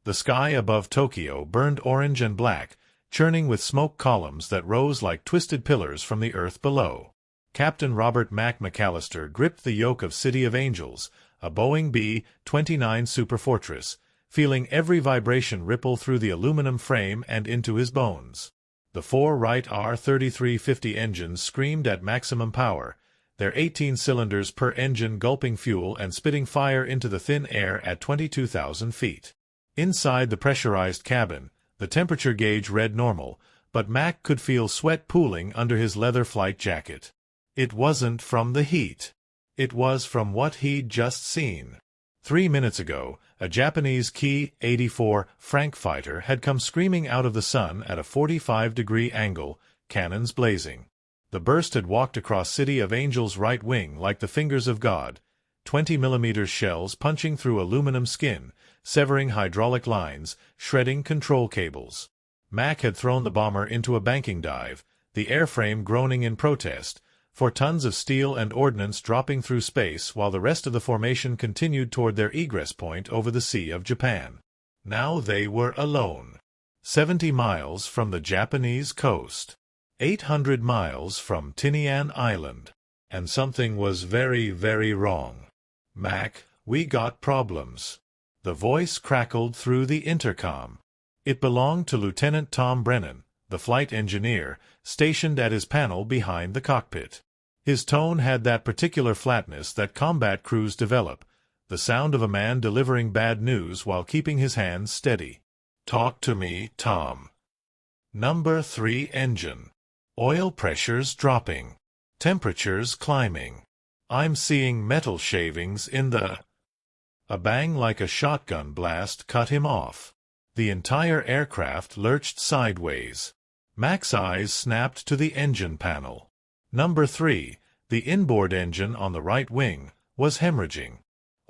The sky above Tokyo burned orange and black, churning with smoke columns that rose like twisted pillars from the earth below. Captain Robert Mac McAllister gripped the yoke of City of Angels, a Boeing B-29 Superfortress, feeling every vibration ripple through the aluminum frame and into his bones. The four Wright R-3350 engines screamed at maximum power, their 18 cylinders per engine gulping fuel and spitting fire into the thin air at 22,000 feet. Inside the pressurized cabin, the temperature gauge read normal, but Mac could feel sweat pooling under his leather flight jacket. It wasn't from the heat. It was from what he'd just seen. 3 minutes ago, a Japanese Ki-84 Frankfighter had come screaming out of the sun at a 45-degree angle, cannons blazing. The burst had walked across City of Angels' right wing like the fingers of God, 20mm shells punching through aluminum skin, severing hydraulic lines, shredding control cables. Mac had thrown the bomber into a banking dive, the airframe groaning in protest, for tons of steel and ordnance dropping through space while the rest of the formation continued toward their egress point over the Sea of Japan. Now they were alone. 70 miles from the Japanese coast. 800 miles from Tinian Island. And something was very, very wrong. "Mac, we got problems." The voice crackled through the intercom. It belonged to Lieutenant Tom Brennan, the flight engineer, stationed at his panel behind the cockpit. His tone had that particular flatness that combat crews develop, the sound of a man delivering bad news while keeping his hands steady. "Talk to me, Tom. Number 3 engine. Oil pressures dropping. Temperatures climbing. I'm seeing metal shavings in the—" A bang like a shotgun blast cut him off. The entire aircraft lurched sideways. Mac's eyes snapped to the engine panel. Number 3, the inboard engine on the right wing, was hemorrhaging.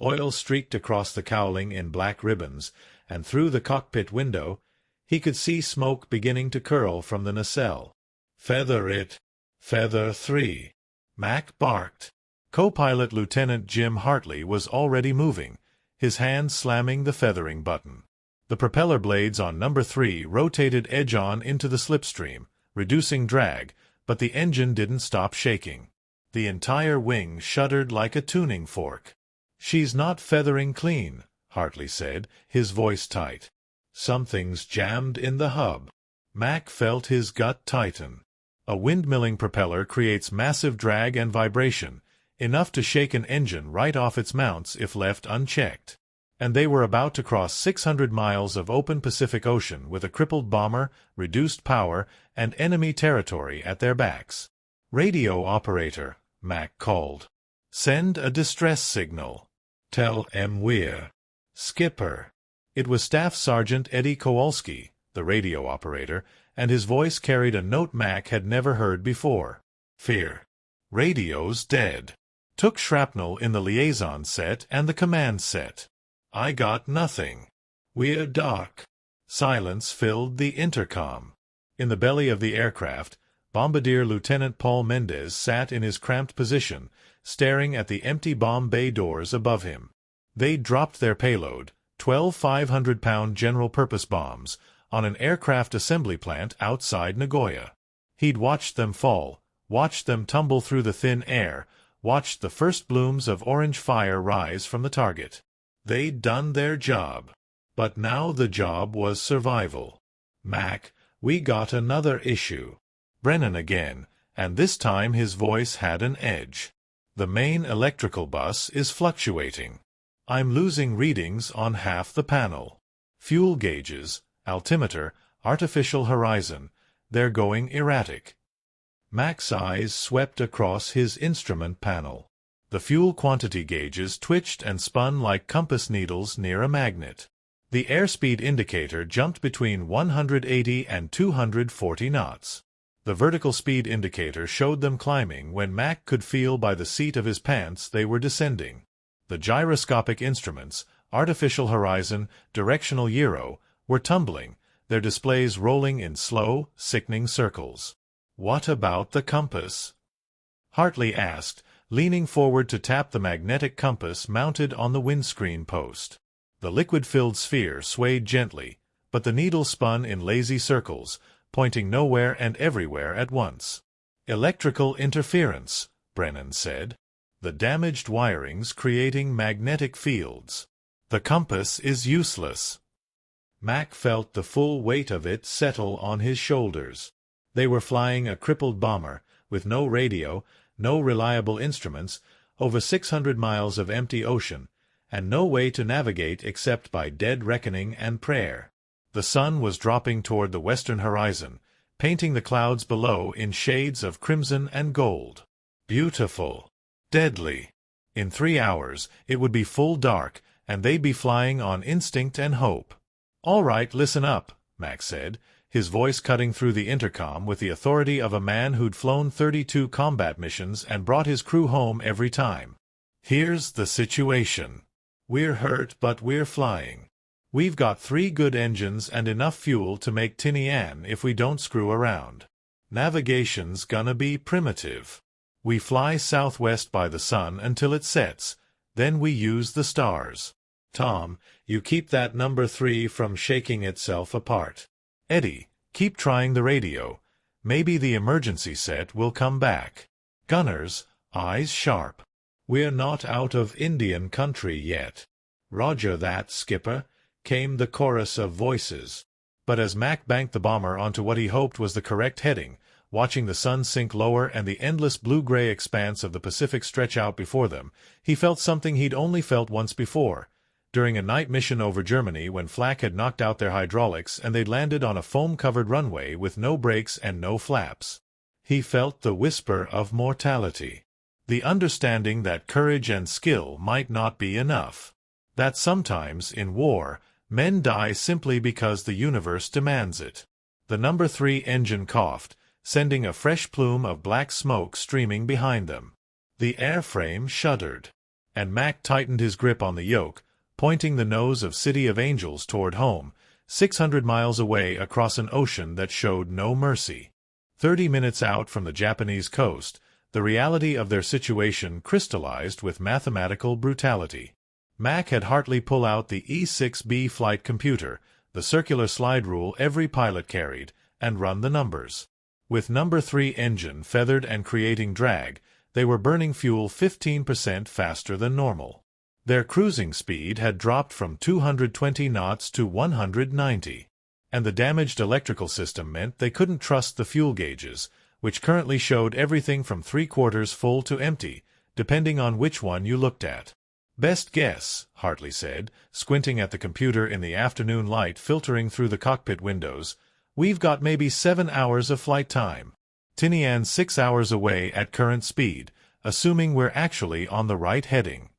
Oil streaked across the cowling in black ribbons, and through the cockpit window, he could see smoke beginning to curl from the nacelle. "Feather it. Feather 3. Mac barked. Co-pilot Lieutenant Jim Hartley was already moving, his hand slamming the feathering button. The propeller blades on number 3 rotated edge-on into the slipstream, reducing drag, but the engine didn't stop shaking. The entire wing shuddered like a tuning fork. "She's not feathering clean," Hartley said, his voice tight. "Something's jammed in the hub." Mac felt his gut tighten. A windmilling propeller creates massive drag and vibration, enough to shake an engine right off its mounts if left unchecked. And they were about to cross 600 miles of open Pacific Ocean with a crippled bomber, reduced power, and enemy territory at their backs. "Radio operator," Mac called. "Send a distress signal. Tell 'em we're—" "Skipper." It was Staff Sergeant Eddie Kowalski, the radio operator, and his voice carried a note Mac had never heard before. "Fear. Radio's dead. Took shrapnel in the liaison set and the command set. I got nothing. We're dark." Silence filled the intercom. In the belly of the aircraft, Bombardier Lieutenant Paul Mendez sat in his cramped position, staring at the empty bomb bay doors above him. They'd dropped their payload, 12 500-pound general-purpose bombs, on an aircraft assembly plant outside Nagoya. He'd watched them fall, watched them tumble through the thin air, watched the first blooms of orange fire rise from the target. They'd done their job. But now the job was survival. "Mac, we got another issue." Brennan again, and this time his voice had an edge. "The main electrical bus is fluctuating. I'm losing readings on half the panel. Fuel gauges, altimeter, artificial horizon, they're going erratic." Mac's eyes swept across his instrument panel. The fuel quantity gauges twitched and spun like compass needles near a magnet. The airspeed indicator jumped between 180 and 240 knots. The vertical speed indicator showed them climbing when Mac could feel by the seat of his pants they were descending. The gyroscopic instruments, artificial horizon, directional gyro, were tumbling, their displays rolling in slow, sickening circles. "What about the compass?" Hartley asked, leaning forward to tap the magnetic compass mounted on the windscreen post. The liquid-filled sphere swayed gently, but the needle spun in lazy circles, pointing nowhere and everywhere at once. "Electrical interference," Brennan said. "The damaged wirings creating magnetic fields. The compass is useless." Mac felt the full weight of it settle on his shoulders. They were flying a crippled bomber, with no radio, no reliable instruments, over 600 miles of empty ocean, and no way to navigate except by dead reckoning and prayer. The sun was dropping toward the western horizon, painting the clouds below in shades of crimson and gold. Beautiful. Deadly. In 3 hours, it would be full dark, and they'd be flying on instinct and hope. "All right, listen up," Mac said, his voice cutting through the intercom with the authority of a man who'd flown 32 combat missions and brought his crew home every time. "Here's the situation. We're hurt, but we're flying. We've got 3 good engines and enough fuel to make Tinian if we don't screw around. Navigation's gonna be primitive. We fly southwest by the sun until it sets, then we use the stars. Tom, you keep that number 3 from shaking itself apart. Eddie, keep trying the radio. Maybe the emergency set will come back. Gunners, eyes sharp. We're not out of Indian country yet." "Roger that, Skipper," came the chorus of voices. But as Mac banked the bomber onto what he hoped was the correct heading, watching the sun sink lower and the endless blue-gray expanse of the Pacific stretch out before them, he felt something he'd only felt once before, during a night mission over Germany when flak had knocked out their hydraulics and they'd landed on a foam-covered runway with no brakes and no flaps. He felt the whisper of mortality. The understanding that courage and skill might not be enough. That sometimes, in war, men die simply because the universe demands it. The number 3 engine coughed, sending a fresh plume of black smoke streaming behind them. The airframe shuddered, and Mac tightened his grip on the yoke, pointing the nose of City of Angels toward home, 600 miles away across an ocean that showed no mercy. 30 minutes out from the Japanese coast, the reality of their situation crystallized with mathematical brutality. Mac had Hartley pull out the E-6B flight computer, the circular slide rule every pilot carried, and run the numbers. With number 3 engine feathered and creating drag, they were burning fuel 15% faster than normal. Their cruising speed had dropped from 220 knots to 190, and the damaged electrical system meant they couldn't trust the fuel gauges, which currently showed everything from 3/4 full to empty, depending on which one you looked at. "Best guess," Hartley said, squinting at the computer in the afternoon light filtering through the cockpit windows, "we've got maybe 7 hours of flight time. Tinian's 6 hours away at current speed, assuming we're actually on the right heading."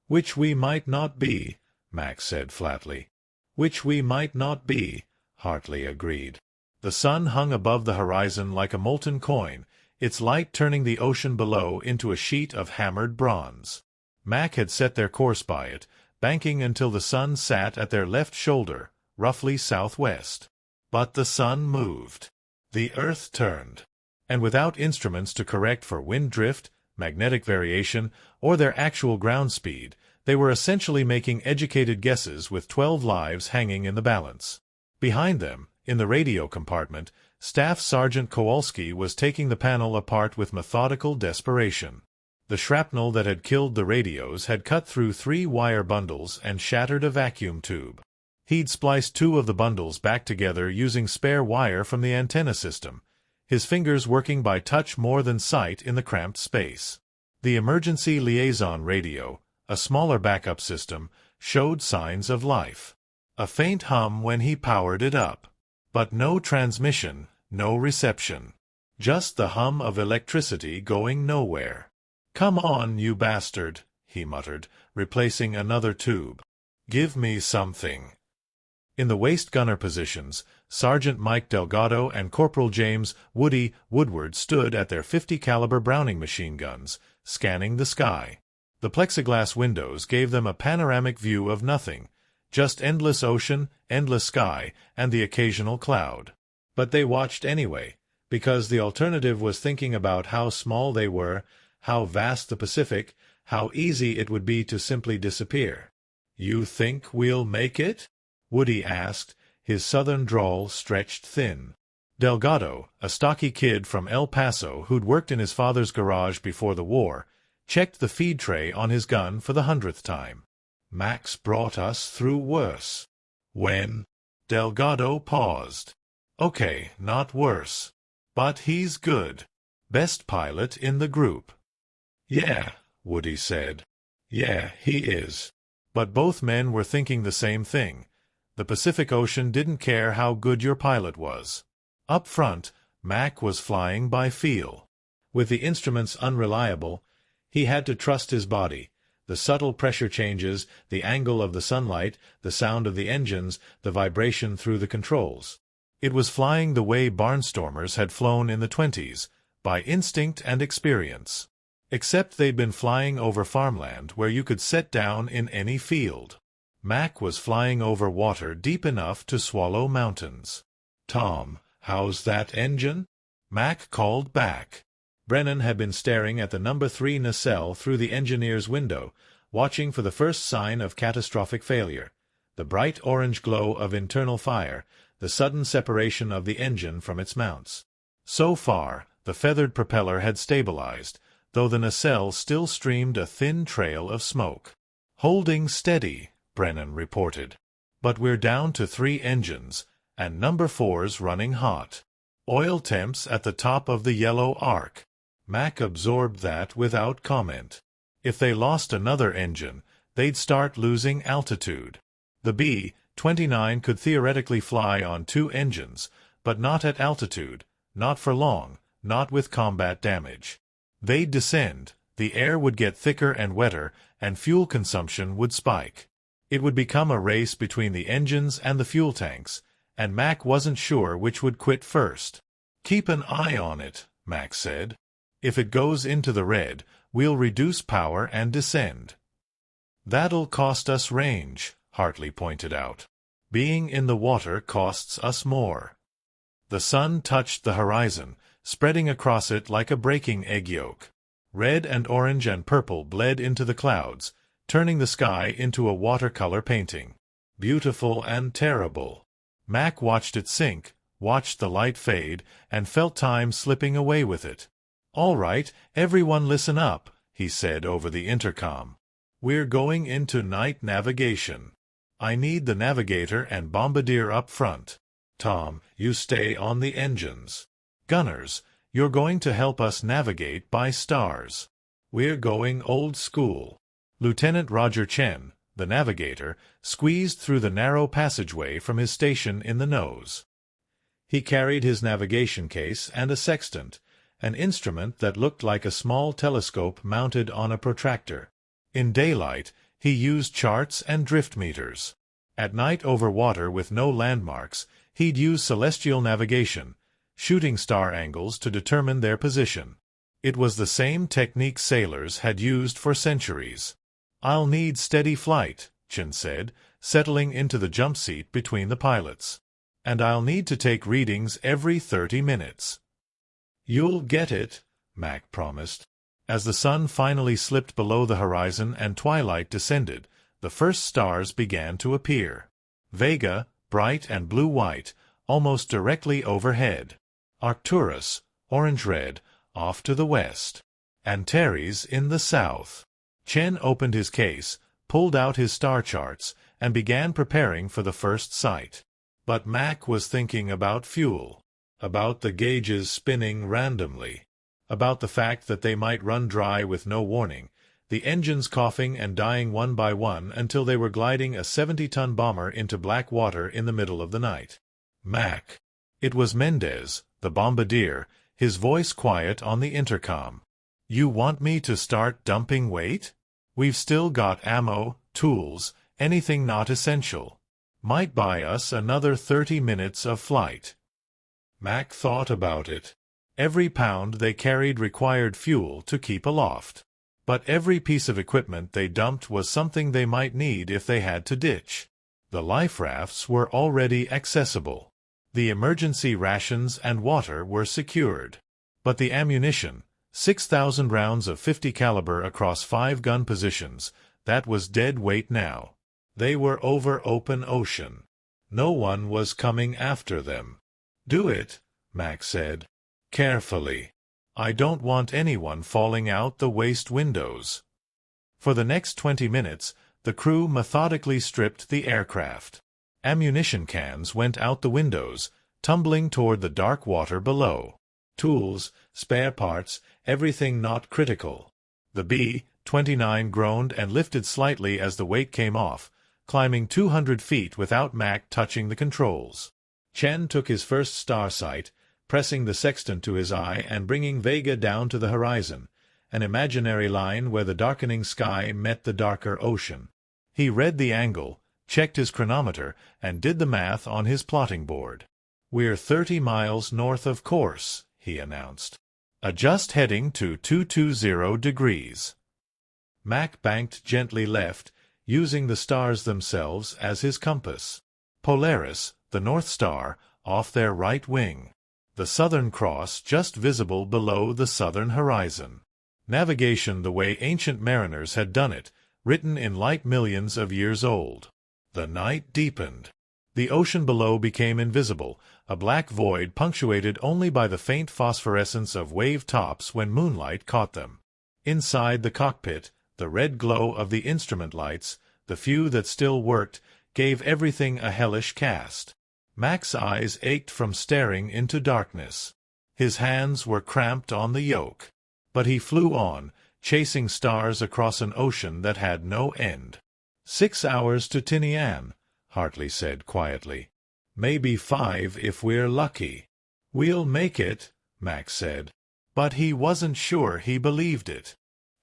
"Which we might not be," Mac said flatly. "Which we might not be," Hartley agreed. The sun hung above the horizon like a molten coin, its light turning the ocean below into a sheet of hammered bronze. Mac had set their course by it, banking until the sun sat at their left shoulder, roughly southwest. But the sun moved. The earth turned. And without instruments to correct for wind drift, magnetic variation, or their actual ground speed, they were essentially making educated guesses with 12 lives hanging in the balance. Behind them, in the radio compartment, Staff Sergeant Kowalski was taking the panel apart with methodical desperation. The shrapnel that had killed the radios had cut through 3 wire bundles and shattered a vacuum tube. He'd spliced 2 of the bundles back together using spare wire from the antenna system, his fingers working by touch more than sight in the cramped space. The emergency liaison radio, a smaller backup system, showed signs of life. A faint hum when he powered it up. But no transmission, no reception. Just the hum of electricity going nowhere. "Come on, you bastard," he muttered, replacing another tube. "Give me something." In the waist gunner positions, Sergeant Mike Delgado and Corporal James "Woody" Woodward stood at their 50 caliber Browning machine guns, scanning the sky. The plexiglass windows gave them a panoramic view of nothing, just endless ocean, endless sky, and the occasional cloud. But they watched anyway, because the alternative was thinking about how small they were, how vast the Pacific, how easy it would be to simply disappear. "You think we'll make it?" Woody asked, his southern drawl stretched thin. Delgado, a stocky kid from El Paso who'd worked in his father's garage before the war, checked the feed tray on his gun for the 100th time. "Max brought us through worse." "When?" Delgado paused. "Okay, not worse. But he's good. Best pilot in the group." "Yeah," Woody said. "Yeah, he is." But both men were thinking the same thing. The Pacific Ocean didn't care how good your pilot was. Up front, Mac was flying by feel. With the instruments unreliable, he had to trust his body. The subtle pressure changes, the angle of the sunlight, the sound of the engines, the vibration through the controls. It was flying the way barnstormers had flown in the 20s, by instinct and experience. Except they'd been flying over farmland where you could set down in any field. Mac was flying over water deep enough to swallow mountains. "Tom, how's that engine?" Mac called back. Brennan had been staring at the No. 3 nacelle through the engineer's window, watching for the first sign of catastrophic failure. The bright orange glow of internal fire, the sudden separation of the engine from its mounts. So far, the feathered propeller had stabilized, though the nacelle still streamed a thin trail of smoke. "Holding steady," Brennan reported. "But we're down to 3 engines, and No. 4's running hot. Oil temps at the top of the yellow arc." Mac absorbed that without comment. If they lost another engine, they'd start losing altitude. The B-29 could theoretically fly on 2 engines, but not at altitude, not for long, not with combat damage. They'd descend, the air would get thicker and wetter, and fuel consumption would spike. It would become a race between the engines and the fuel tanks, and Mac wasn't sure which would quit first. "Keep an eye on it," Mac said. "If it goes into the red, we'll reduce power and descend." "That'll cost us range," Hartley pointed out. "Being in the water costs us more." The sun touched the horizon, spreading across it like a breaking egg yolk. Red and orange and purple bled into the clouds, turning the sky into a watercolor painting. Beautiful and terrible. Mac watched it sink, watched the light fade, and felt time slipping away with it. "All right, everyone listen up," he said over the intercom. "We're going into night navigation. I need the navigator and bombardier up front. Tom, you stay on the engines. Gunners, you're going to help us navigate by stars. We're going old school." Lieutenant Roger Chen, the navigator, squeezed through the narrow passageway from his station in the nose. He carried his navigation case and a sextant, an instrument that looked like a small telescope mounted on a protractor. In daylight, he used charts and drift meters. At night over water with no landmarks, he'd use celestial navigation, shooting star angles to determine their position. It was the same technique sailors had used for centuries. "I'll need steady flight," Chen said, settling into the jump seat between the pilots. "And I'll need to take readings every 30 minutes. "You'll get it," Mac promised. As the sun finally slipped below the horizon and twilight descended, the first stars began to appear. Vega, bright and blue-white, almost directly overhead. Arcturus, orange-red, off to the west. Antares in the south. Chen opened his case, pulled out his star charts, and began preparing for the first sight. But Mac was thinking about fuel, about the gauges spinning randomly, about the fact that they might run dry with no warning, the engines coughing and dying one by one until they were gliding a 70-ton bomber into black water in the middle of the night. "Mac." It was Mendez, the bombardier, his voice quiet on the intercom. "You want me to start dumping weight? We've still got ammo, tools, anything not essential. Might buy us another 30 minutes of flight." Mac thought about it. Every pound they carried required fuel to keep aloft. But every piece of equipment they dumped was something they might need if they had to ditch. The life rafts were already accessible. The emergency rations and water were secured. But the ammunition, 6,000 rounds of .50 caliber across 5 gun positions, that was dead weight now. They were over open ocean. No one was coming after them. "Do it," Mac said. "Carefully. I don't want anyone falling out the waist windows." For the next 20 minutes, the crew methodically stripped the aircraft. Ammunition cans went out the windows, tumbling toward the dark water below. Tools, spare parts, everything not critical. The B-29 groaned and lifted slightly as the weight came off, climbing 200 feet without Mac touching the controls. Chen took his first star sight, pressing the sextant to his eye and bringing Vega down to the horizon, an imaginary line where the darkening sky met the darker ocean. He read the angle, checked his chronometer, and did the math on his plotting board. "We're 30 miles north of course," he announced. "Adjust heading to 220 degrees." Mac banked gently left, using the stars themselves as his compass. Polaris, the North Star, off their right wing. The Southern Cross just visible below the southern horizon. Navigation the way ancient mariners had done it, written in light millions of years old. The night deepened. The ocean below became invisible, a black void punctuated only by the faint phosphorescence of wave tops when moonlight caught them. Inside the cockpit, the red glow of the instrument lights, the few that still worked, gave everything a hellish cast. Mac's eyes ached from staring into darkness. His hands were cramped on the yoke. But he flew on, chasing stars across an ocean that had no end. 6 hours to Tinian, Hartley said quietly. "Maybe 5 if we're lucky." "We'll make it," Mac said. But he wasn't sure he believed it.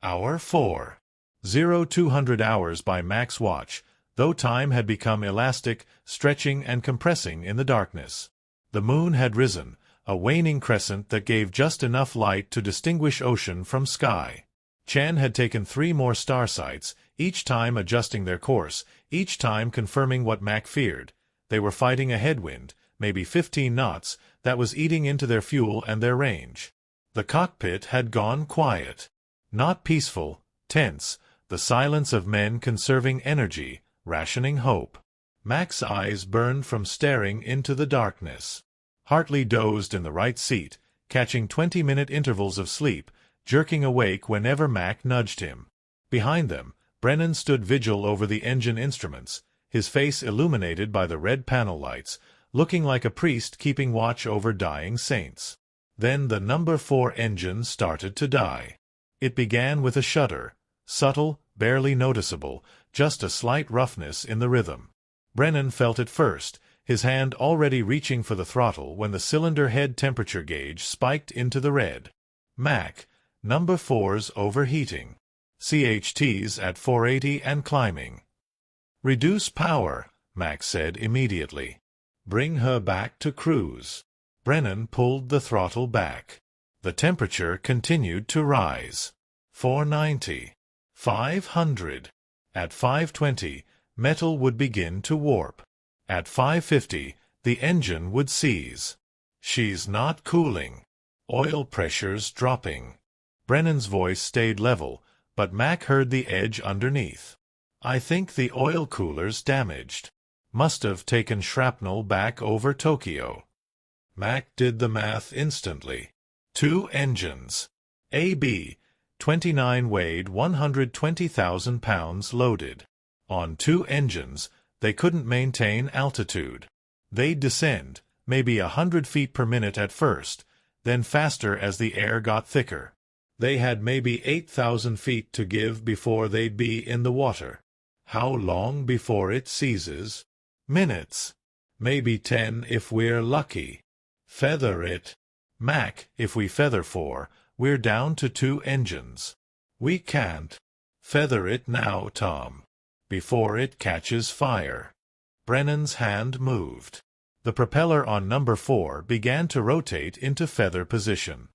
Hour 4. 0200 hours by Mac's watch, though time had become elastic, stretching and compressing in the darkness. The moon had risen, a waning crescent that gave just enough light to distinguish ocean from sky. Chen had taken 3 more star sights, each time adjusting their course, each time confirming what Mac feared. They were fighting a headwind, maybe 15 knots, that was eating into their fuel and their range. The cockpit had gone quiet. Not peaceful, tense, the silence of men conserving energy, rationing hope. Mac's eyes burned from staring into the darkness. Hartley dozed in the right seat, catching 20-minute intervals of sleep, jerking awake whenever Mac nudged him. Behind them, Brennan stood vigil over the engine instruments, his face illuminated by the red panel lights, looking like a priest keeping watch over dying saints. Then the number 4 engine started to die. It began with a shudder, subtle, barely noticeable, just a slight roughness in the rhythm. Brennan felt it first, his hand already reaching for the throttle when the cylinder head temperature gauge spiked into the red. "Mac, number 4's overheating. CHT's at 480 and climbing." "Reduce power," Mac said immediately. "Bring her back to cruise." Brennan pulled the throttle back. The temperature continued to rise. 490. 500. At 520, metal would begin to warp. At 550, the engine would seize. "She's not cooling. Oil pressure's dropping." Brennan's voice stayed level, but Mac heard the edge underneath. "I think the oil cooler's damaged. Must have taken shrapnel back over Tokyo." Mac did the math instantly. 2 engines. AB-29 weighed 120,000 pounds loaded. On 2 engines, they couldn't maintain altitude. They'd descend, maybe 100 feet per minute at first, then faster as the air got thicker. They had maybe 8,000 feet to give before they'd be in the water. How long before it seizes? Minutes. Maybe 10 if we're lucky. Feather it. "Mac, if we feather 4, we're down to 2 engines." "We can't." "Feather it now, Tom. Before it catches fire." Brennan's hand moved. The propeller on number 4 began to rotate into feather position.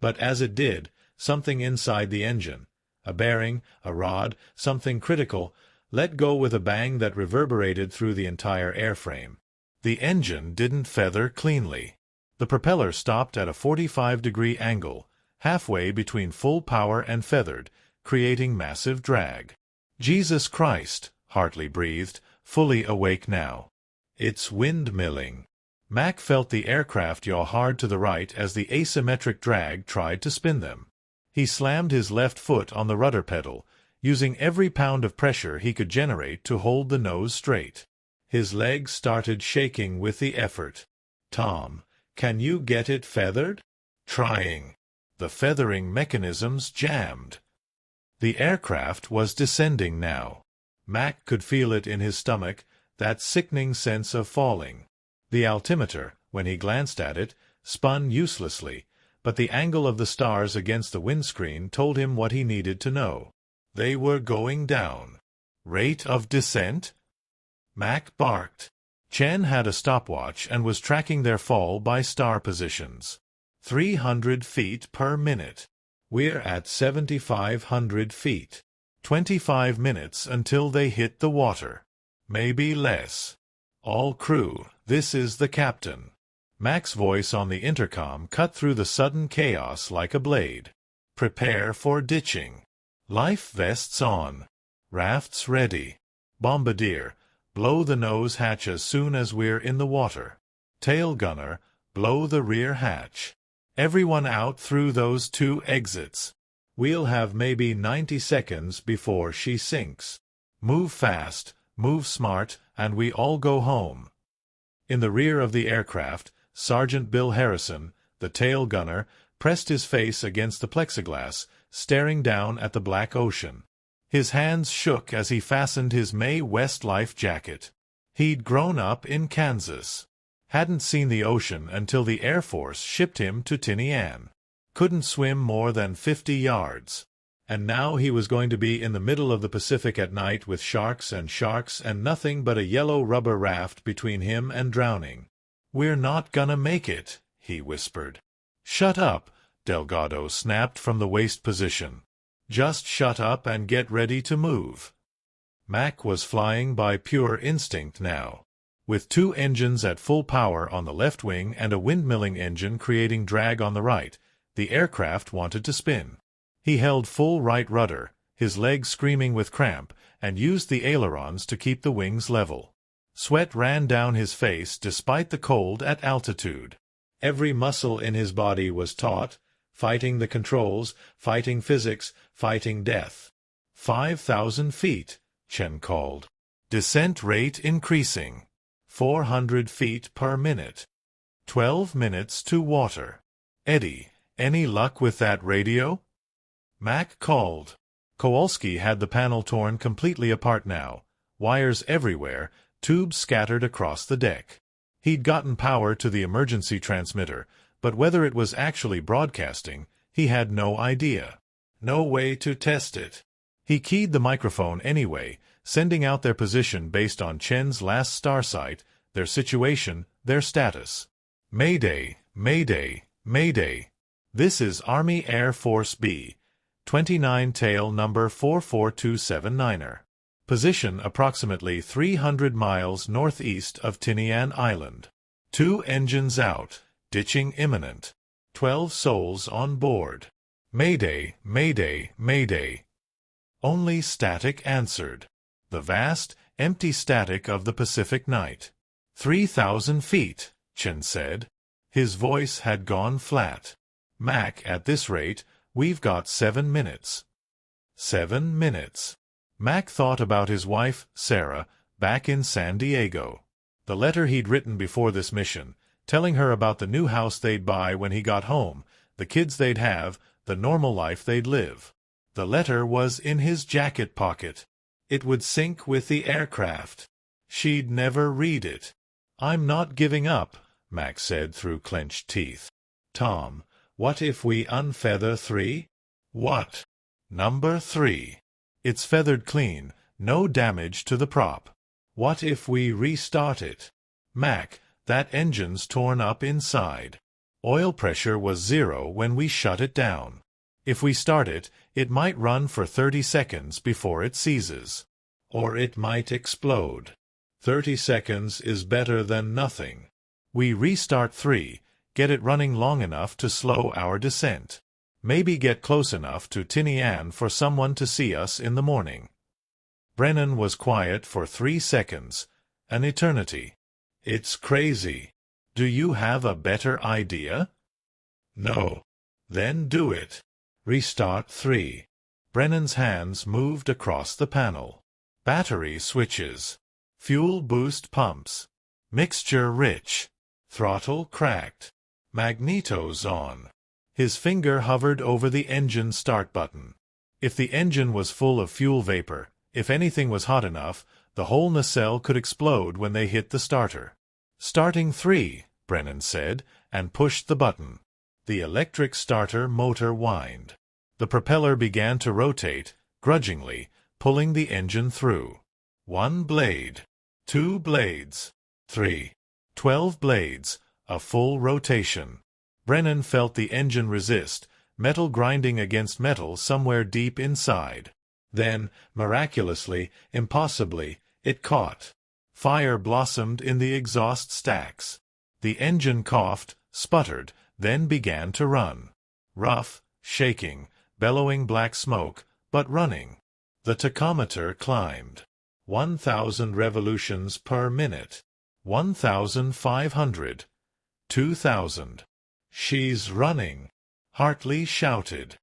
But as it did, something inside the engine, a bearing, a rod, something critical, let go with a bang that reverberated through the entire airframe. The engine didn't feather cleanly. The propeller stopped at a 45-degree angle, halfway between full power and feathered, creating massive drag. "Jesus Christ," Hartley breathed, fully awake now. It's windmilling. Mac felt the aircraft yaw hard to the right as the asymmetric drag tried to spin them. He slammed his left foot on the rudder pedal, using every pound of pressure he could generate to hold the nose straight. His legs started shaking with the effort. "Tom, can you get it feathered?" "Trying." The feathering mechanisms jammed. The aircraft was descending now. Mac could feel it in his stomach, that sickening sense of falling. The altimeter, when he glanced at it, spun uselessly, but the angle of the stars against the windscreen told him what he needed to know. They were going down. Rate of descent? Mac barked. Chen had a stopwatch and was tracking their fall by star positions. 300 feet per minute. We're at 7,500 feet. 25 minutes until they hit the water. Maybe less. All crew, this is the captain. Mac's voice on the intercom cut through the sudden chaos like a blade. Prepare for ditching. Life vests on. Rafts ready. Bombardier, blow the nose hatch as soon as we're in the water. Tail gunner, blow the rear hatch. Everyone out through those 2 exits. We'll have maybe 90 seconds before she sinks. Move fast, move smart, and we all go home. In the rear of the aircraft, Sergeant Bill Harrison, the tail gunner, pressed his face against the plexiglass, staring down at the black ocean. His hands shook as he fastened his Mae West life jacket. He'd grown up in Kansas. Hadn't seen the ocean until the Air Force shipped him to Tinian. Couldn't swim more than 50 yards. And now he was going to be in the middle of the Pacific at night with sharks and nothing but a yellow rubber raft between him and drowning. "We're not gonna make it," he whispered. "Shut up," Delgado snapped from the waist position. "Just shut up and get ready to move." Mac was flying by pure instinct now. With 2 engines at full power on the left wing and a windmilling engine creating drag on the right, the aircraft wanted to spin. He held full right rudder, his legs screaming with cramp, and used the ailerons to keep the wings level. Sweat ran down his face despite the cold at altitude. Every muscle in his body was taut, fighting the controls, fighting physics, fighting death. 5,000 feet, Chen called. Descent rate increasing. 400 feet per minute. 12 minutes to water. "Eddie, any luck with that radio?" Mac called. Kowalski had the panel torn completely apart now, wires everywhere, tubes scattered across the deck. He'd gotten power to the emergency transmitter, but whether it was actually broadcasting, he had no idea. No way to test it. He keyed the microphone anyway, sending out their position based on Chen's last star sight, their situation, their status. "Mayday, Mayday, Mayday. This is Army Air Force B-29 tail number 44279er. Position approximately 300 miles northeast of Tinian Island. 2 engines out, ditching imminent. 12 souls on board. Mayday, Mayday, Mayday." Only static answered. The vast, empty static of the Pacific night. 3,000 feet, Chen said. His voice had gone flat. "Mac, at this rate, we've got 7 minutes." 7 minutes. Mac thought about his wife, Sarah, back in San Diego. The letter he'd written before this mission, telling her about the new house they'd buy when he got home, the kids they'd have, the normal life they'd live. The letter was in his jacket pocket. It would sync with the aircraft. She'd never read it. "I'm not giving up," Mac said through clenched teeth. "Tom, what if we unfeather 3? "What?" "Number 3. It's feathered clean, no damage to the prop. What if we restart it?" "Mac, that engine's torn up inside. Oil pressure was 0 when we shut it down. If we start it, it might run for 30 seconds before it seizes. Or it might explode. 30 seconds is better than nothing. We restart 3, get it running long enough to slow our descent. Maybe get close enough to Tinian for someone to see us in the morning." Brennan was quiet for 3 seconds, an eternity. "It's crazy. Do you have a better idea?" "No." "Then do it." Restart 3. Brennan's hands moved across the panel. Battery switches. Fuel boost pumps. Mixture rich. Throttle cracked. Magnetos on. His finger hovered over the engine start button. If the engine was full of fuel vapor, if anything was hot enough, the whole nacelle could explode when they hit the starter. "Starting 3, Brennan said, and pushed the button. The electric starter motor whined. The propeller began to rotate, grudgingly, pulling the engine through. 1 blade. 2 blades. 3. 12 blades, a full rotation. Brennan felt the engine resist, metal grinding against metal somewhere deep inside. Then, miraculously, impossibly, it caught. Fire blossomed in the exhaust stacks. The engine coughed, sputtered, then began to run. Rough, shaking, bellowing black smoke, but running. The tachometer climbed. 1,000 revolutions per minute. 1,500. 2,000. "She's running!" Hartley shouted.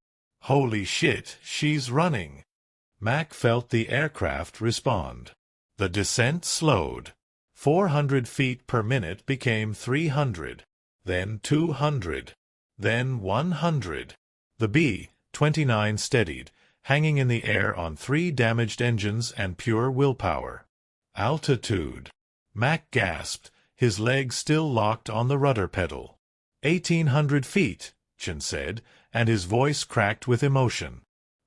"Holy shit, she's running!" Mac felt the aircraft respond. The descent slowed. 400 feet per minute became 300, then 200, then 100. The B-29 steadied, hanging in the air on 3 damaged engines and pure willpower. Altitude. Mac gasped, his legs still locked on the rudder pedal. 1,800 feet, Chin said, and his voice cracked with emotion.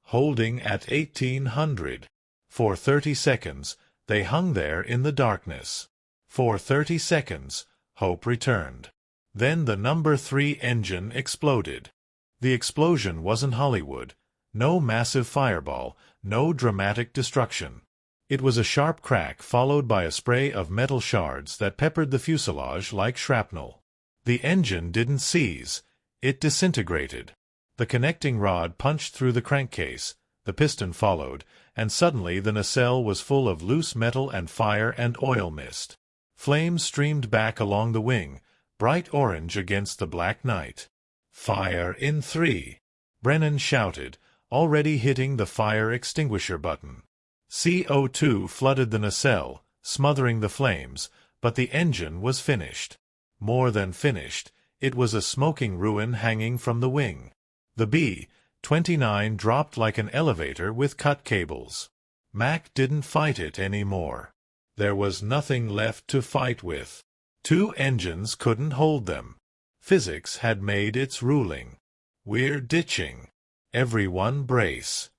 Holding at 1,800. For 30 seconds, they hung there in the darkness. For 30 seconds, hope returned. Then the number 3 engine exploded. The explosion wasn't Hollywood. No massive fireball, no dramatic destruction. It was a sharp crack followed by a spray of metal shards that peppered the fuselage like shrapnel. The engine didn't seize. It disintegrated. The connecting rod punched through the crankcase, the piston followed, and suddenly the nacelle was full of loose metal and fire and oil mist. Flames streamed back along the wing, bright orange against the black night. "Fire in 3!" Brennan shouted, already hitting the fire extinguisher button. CO2 flooded the nacelle, smothering the flames, but the engine was finished. More than finished, it was a smoking ruin hanging from the wing. The B-29 dropped like an elevator with cut cables. Mac didn't fight it anymore. There was nothing left to fight with. 2 engines couldn't hold them. Physics had made its ruling. "We're ditching. Everyone brace."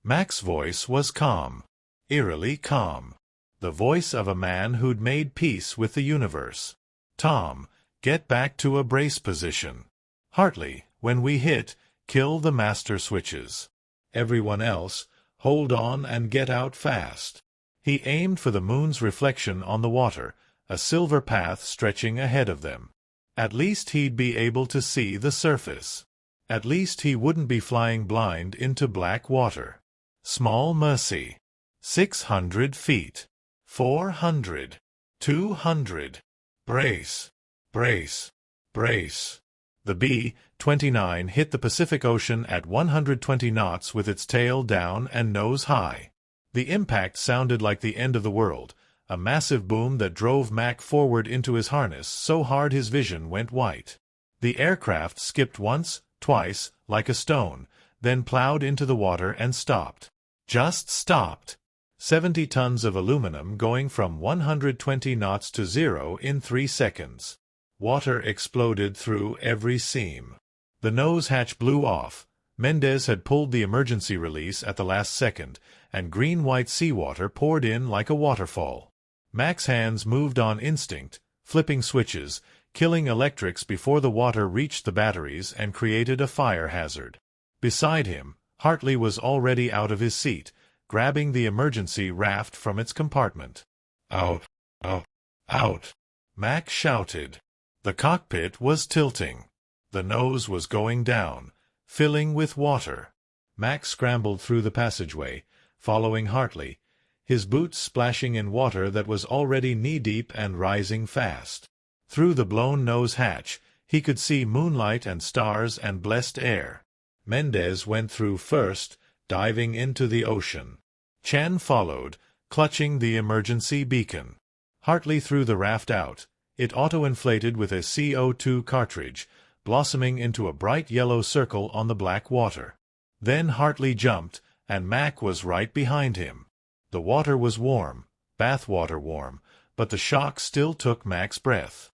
Mac's voice was calm, eerily calm. The voice of a man who'd made peace with the universe. "Tom, get back to a brace position. Hartley, when we hit, kill the master switches. Everyone else, hold on and get out fast." He aimed for the moon's reflection on the water, a silver path stretching ahead of them. At least he'd be able to see the surface. At least he wouldn't be flying blind into black water. Small mercy. 600 feet. 400. 200. Brace. Brace. Brace. The B-29 hit the Pacific Ocean at 120 knots with its tail down and nose high. The impact sounded like the end of the world, a massive boom that drove Mac forward into his harness so hard his vision went white. The aircraft skipped once, twice, like a stone, then plowed into the water and stopped. Just stopped. 70 tons of aluminum going from 120 knots to 0 in 3 seconds. Water exploded through every seam. The nose hatch blew off. Mendez had pulled the emergency release at the last second, and green-white seawater poured in like a waterfall. Mac's hands moved on instinct, flipping switches, killing electrics before the water reached the batteries and created a fire hazard. Beside him, Hartley was already out of his seat, grabbing the emergency raft from its compartment. "Out! Out! Out!" Mac shouted. The cockpit was tilting. The nose was going down, filling with water. Mac scrambled through the passageway, following Hartley. his boots splashing in water that was already knee-deep and rising fast. Through the blown nose hatch, he could see moonlight and stars and blessed air. Mendez went through first, diving into the ocean. Chen followed, clutching the emergency beacon. Hartley threw the raft out. It auto-inflated with a CO2 cartridge, blossoming into a bright yellow circle on the black water. Then Hartley jumped, and Mac was right behind him. The water was warm, bathwater warm, but the shock still took Mac's breath.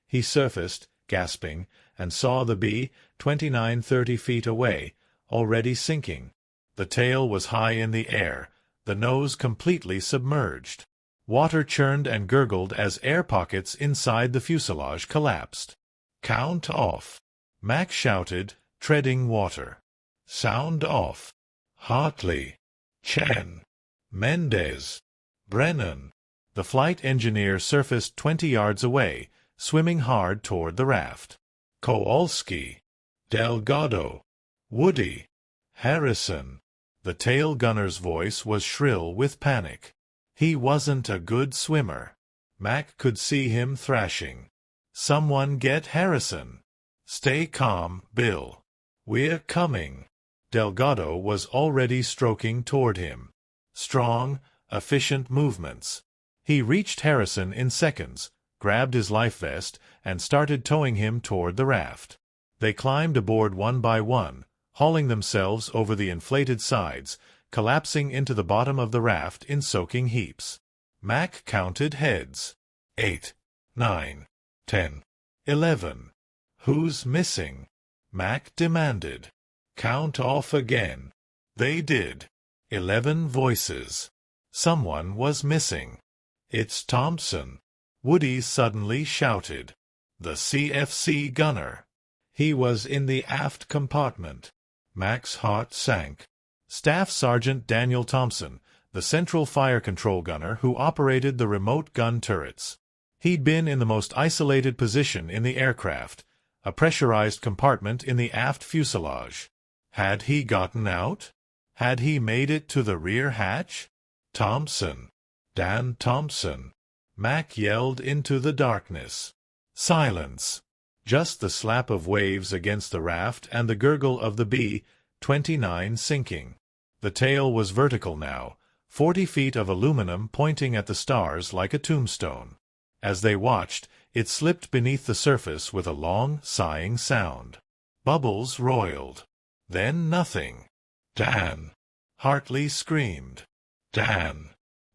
He surfaced, gasping, and saw the B-29 30 feet away, already sinking. The tail was high in the air, the nose completely submerged. Water churned and gurgled as air pockets inside the fuselage collapsed. "Count off," Mac shouted, treading water. "Sound off. Hartley, Chen, Mendez, Brennan." The flight engineer surfaced 20 yards away, swimming hard toward the raft. "Kowalski, Delgado, Woody, Harrison." The tail gunner's voice was shrill with panic. He wasn't a good swimmer. Mac could see him thrashing. "Someone get Harrison." "Stay calm, Bill. We're coming." Delgado was already stroking toward him. Strong, efficient movements. He reached Harrison in seconds, grabbed his life vest, and started towing him toward the raft. They climbed aboard one by one, hauling themselves over the inflated sides, collapsing into the bottom of the raft in soaking heaps. Mac counted heads. 8, 9, 10, 11. "Who's missing?" Mac demanded. "Count off again." They did. 11 voices. Someone was missing. "It's Thompson," Woody suddenly shouted. "The CFC gunner. He was in the aft compartment." Mac's heart sank. Staff Sergeant Daniel Thompson, the central fire control gunner who operated the remote gun turrets. He'd been in the most isolated position in the aircraft, a pressurized compartment in the aft fuselage. Had he gotten out? Had he made it to the rear hatch? "Thompson! Dan Thompson!" Mac yelled into the darkness. Silence. Just the slap of waves against the raft and the gurgle of the B-29 sinking. The tail was vertical now, 40 feet of aluminum pointing at the stars like a tombstone. As they watched, it slipped beneath the surface with a long, sighing sound. Bubbles roiled. Then nothing. "Dan!" Hartley screamed. "Dan!"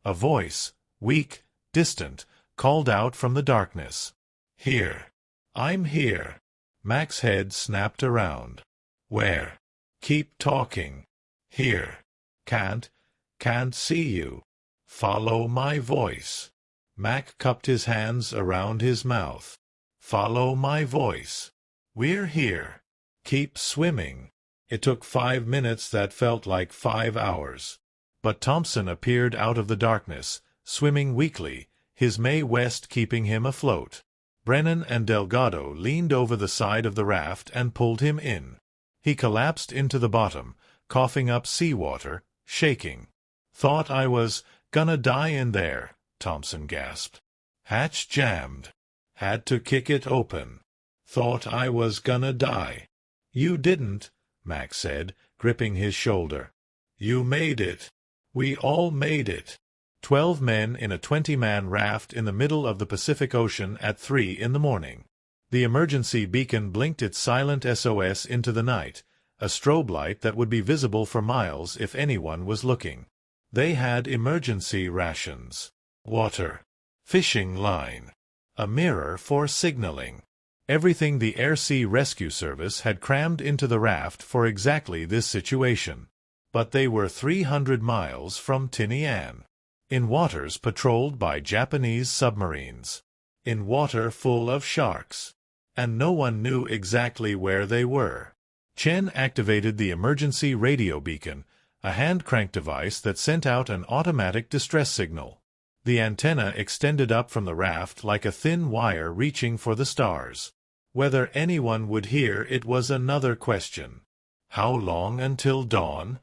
A voice, weak, distant, called out from the darkness. "Here. I'm here." Mac's head snapped around. "Where?" "Keep talking." "Here." Can't see you." "Follow my voice." Mac cupped his hands around his mouth. "Follow my voice." "We're here." "Keep swimming." It took 5 minutes that felt like 5 hours. But Thompson appeared out of the darkness, swimming weakly, his Mae West keeping him afloat. Brennan and Delgado leaned over the side of the raft and pulled him in. He collapsed into the bottom, coughing up seawater, shaking. "Thought I was gonna die in there," Thompson gasped. "Hatch jammed. Had to kick it open. Thought I was gonna die." "You didn't," Mac said, gripping his shoulder. "You made it. We all made it." 12 men in a 20-man raft in the middle of the Pacific Ocean at 3 in the morning. The emergency beacon blinked its silent SOS into the night, a strobe light that would be visible for miles if anyone was looking. They had emergency rations, water, fishing line, a mirror for signaling. Everything the Air-Sea Rescue Service had crammed into the raft for exactly this situation. But they were 300 miles from Tinian, in waters patrolled by Japanese submarines, in water full of sharks, and no one knew exactly where they were. Chen activated the emergency radio beacon, a hand-crank device that sent out an automatic distress signal. The antenna extended up from the raft like a thin wire reaching for the stars. Whether anyone would hear it was another question. "How long until dawn?"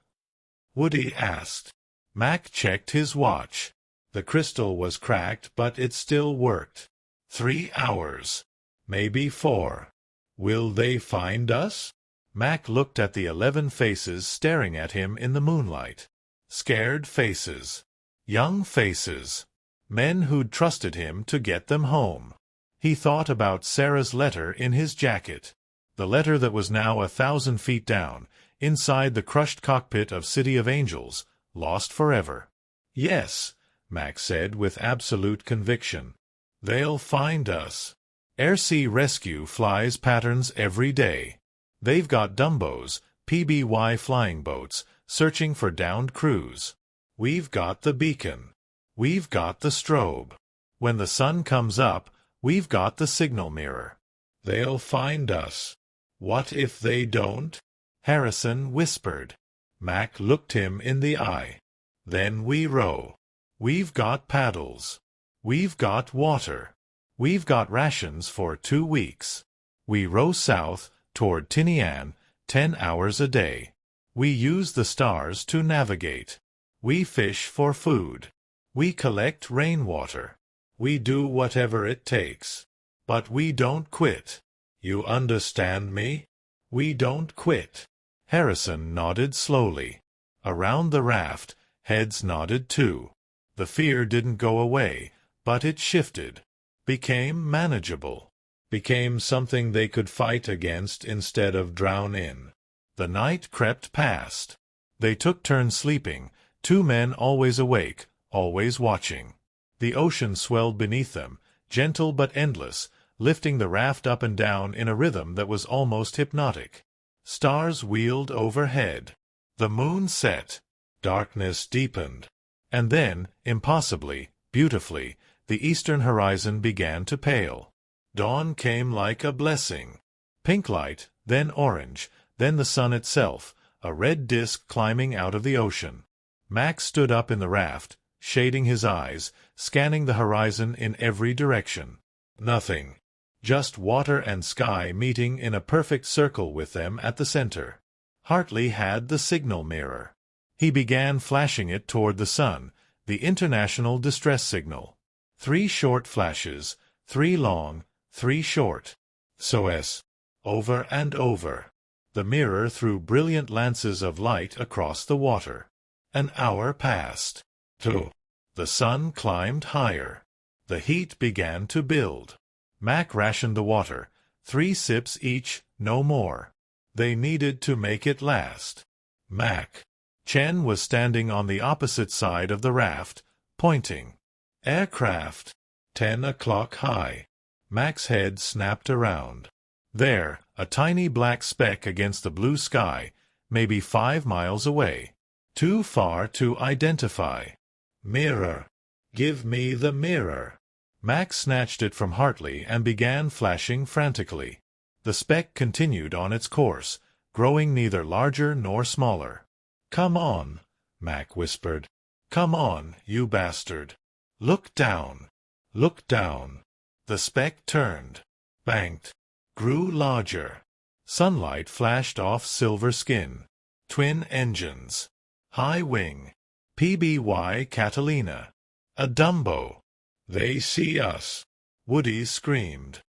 Woody asked. Mac checked his watch. The crystal was cracked, but it still worked. 3 hours. Maybe 4. Will they find us? Mac looked at the 11 faces staring at him in the moonlight. Scared faces. Young faces. Men who'd trusted him to get them home. He thought about Sarah's letter in his jacket. The letter that was now 1,000 feet down, inside the crushed cockpit of City of Angels, lost forever. Yes, Mac said with absolute conviction. They'll find us. Air-Sea Rescue flies patterns every day. They've got Dumbos, PBY flying boats, searching for downed crews. We've got the beacon. We've got the strobe. When the sun comes up, we've got the signal mirror. They'll find us. What if they don't? Harrison whispered. Mac looked him in the eye. Then we row. We've got paddles. We've got water. We've got rations for 2 weeks. We row south toward Tinian 10 hours a day. We use the stars to navigate. We fish for food. We collect rainwater. We do whatever it takes. But we don't quit. You understand me? We don't quit. Harrison nodded slowly. Around the raft, heads nodded too. The fear didn't go away, but it shifted. Became manageable. Became something they could fight against instead of drown in. The night crept past. They took turns sleeping, 2 men always awake, always watching. The ocean swelled beneath them, gentle but endless, lifting the raft up and down in a rhythm that was almost hypnotic. Stars wheeled overhead. The moon set. Darkness deepened. And then, impossibly, beautifully, the eastern horizon began to pale. Dawn came like a blessing. Pink light, then orange, then the sun itself, a red disk climbing out of the ocean. Max stood up in the raft, shading his eyes, scanning the horizon in every direction. Nothing. Just water and sky meeting in a perfect circle with them at the center. Hartley had the signal mirror. He began flashing it toward the sun, the international distress signal. 3 short flashes, 3 long, 3 short. SOS. Over and over. The mirror threw brilliant lances of light across the water. An hour passed. 2. The sun climbed higher. The heat began to build. Mac rationed the water, 3 sips each, no more. They needed to make it last. Mac. Chen was standing on the opposite side of the raft, pointing. Aircraft. 10 o'clock high. Mac's head snapped around. There, a tiny black speck against the blue sky, maybe 5 miles away. Too far to identify. Mirror. Give me the mirror. Mac snatched it from Hartley and began flashing frantically. The speck continued on its course, growing neither larger nor smaller. Come on, Mac whispered. Come on, you bastard. Look down. Look down. The speck turned. Banked. Grew larger. Sunlight flashed off silver skin. Twin engines. High wing. PBY Catalina. A Dumbo. They see us. Woody screamed.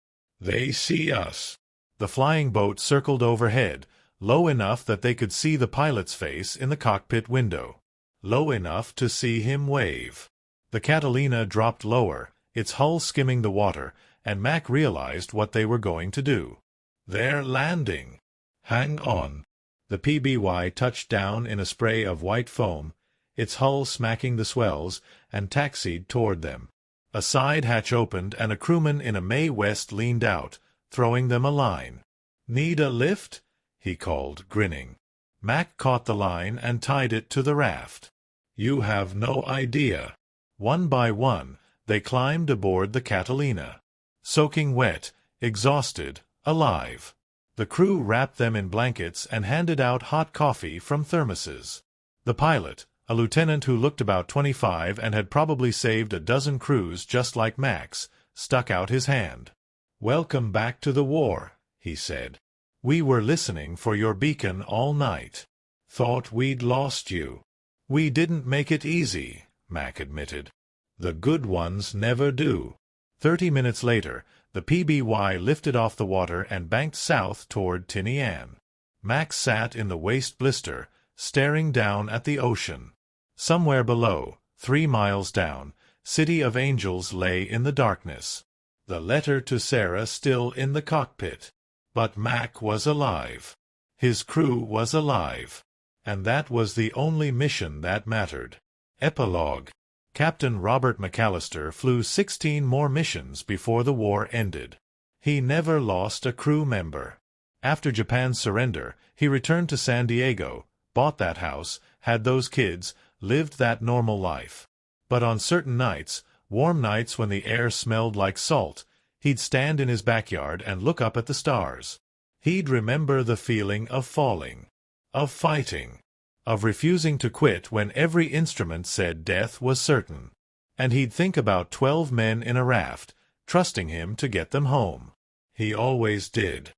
They see us. The flying boat circled overhead, low enough that they could see the pilot's face in the cockpit window. Low enough to see him wave. The Catalina dropped lower, its hull skimming the water, and Mac realized what they were going to do. They're landing. Hang on. The PBY touched down in a spray of white foam, its hull smacking the swells, and taxied toward them. A side hatch opened and a crewman in a Mae West leaned out, throwing them a line. Need a lift? He called, grinning. Mac caught the line and tied it to the raft. You have no idea. One by one, they climbed aboard the Catalina. Soaking wet, exhausted, alive. The crew wrapped them in blankets and handed out hot coffee from thermoses. The pilot, a lieutenant who looked about 25 and had probably saved a dozen crews just like Max, stuck out his hand. Welcome back to the war, he said. We were listening for your beacon all night. Thought we'd lost you. "We didn't make it easy," Mac admitted. "The good ones never do." 30 minutes later, the PBY lifted off the water and banked south toward Tinian. Mac sat in the waste blister, staring down at the ocean. Somewhere below, 3 miles down, City of Angels lay in the darkness. The letter to Sarah still in the cockpit. But Mac was alive. His crew was alive. And that was the only mission that mattered. Epilogue. Captain Robert McAllister flew 16 more missions before the war ended. He never lost a crew member. After Japan's surrender, he returned to San Diego, bought that house, had those kids, lived that normal life. But on certain nights, warm nights when the air smelled like salt, he'd stand in his backyard and look up at the stars. He'd remember the feeling of falling, of fighting, of refusing to quit when every instrument said death was certain. And he'd think about 12 men in a raft, trusting him to get them home. He always did.